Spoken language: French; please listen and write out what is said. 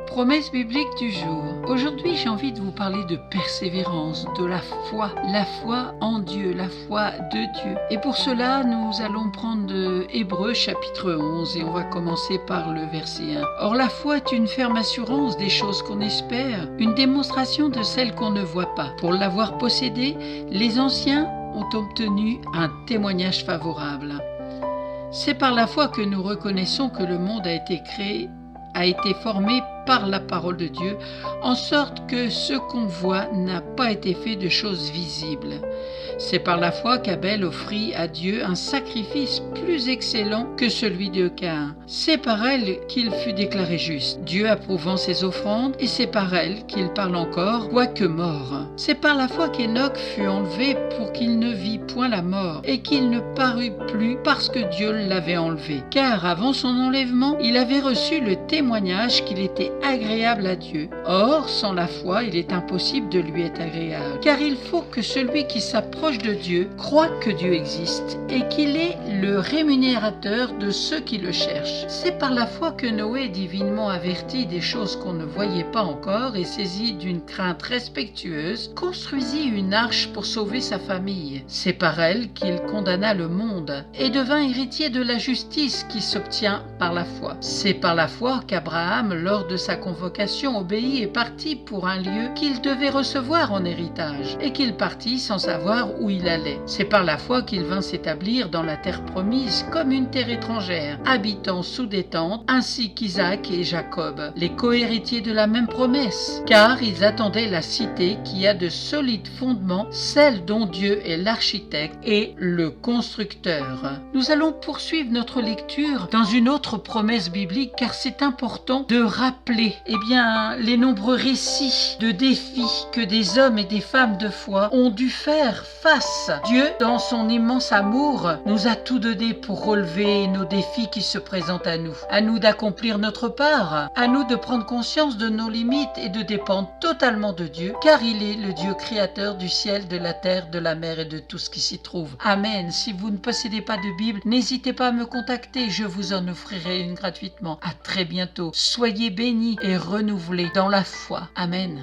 Promesse biblique du jour. Aujourd'hui, j'ai envie de vous parler de persévérance, de la foi en Dieu, la foi de Dieu. Et pour cela, nous allons prendre de Hébreux chapitre 11 et on va commencer par le verset 1. Or, la foi est une ferme assurance des choses qu'on espère, une démonstration de celles qu'on ne voit pas. Pour l'avoir possédée, les anciens ont obtenu un témoignage favorable. C'est par la foi que nous reconnaissons que le monde a été créé, a été formé par la parole de Dieu, en sorte que ce qu'on voit n'a pas été fait de choses visibles. C'est par la foi qu'Abel offrit à Dieu un sacrifice plus excellent que celui de Caïn. C'est par elle qu'il fut déclaré juste, Dieu approuvant ses offrandes, et c'est par elle qu'il parle encore, quoique mort. C'est par la foi qu'Enoch fut enlevé pour qu'il ne vit point la mort, et qu'il ne parut plus parce que Dieu l'avait enlevé. Car avant son enlèvement, il avait reçu le témoignage qu'il était agréable à Dieu. Or, sans la foi, il est impossible de lui être agréable. Car il faut que celui qui s'approche de Dieu croit que Dieu existe et qu'il est le rémunérateur de ceux qui le cherchent. C'est par la foi que Noé, divinement averti des choses qu'on ne voyait pas encore et saisi d'une crainte respectueuse, construisit une arche pour sauver sa famille. C'est par elle qu'il condamna le monde et devint héritier de la justice qui s'obtient par la foi. C'est par la foi qu'Abraham, lors de sa convocation, obéit et partit pour un lieu qu'il devait recevoir en héritage, et qu'il partit sans savoir où il allait. C'est par la foi qu'il vint s'établir dans la terre promise comme une terre étrangère, habitant sous des tentes, ainsi qu'Isaac et Jacob, les cohéritiers de la même promesse, car ils attendaient la cité qui a de solides fondements, celle dont Dieu est l'architecte et le constructeur. Nous allons poursuivre notre lecture dans une autre promesse biblique, car c'est important de rappeler les nombreux récits de défis que des hommes et des femmes de foi ont dû faire face. Dieu, dans son immense amour, nous a tout donné pour relever nos défis qui se présentent à nous. À nous d'accomplir notre part, à nous de prendre conscience de nos limites et de dépendre totalement de Dieu, car il est le Dieu créateur du ciel, de la terre, de la mer et de tout ce qui s'y trouve. Amen. Si vous ne possédez pas de Bible, n'hésitez pas à me contacter, je vous en offrirai une gratuitement. À très bientôt. Soyez bénis et renouvelés dans la foi. Amen.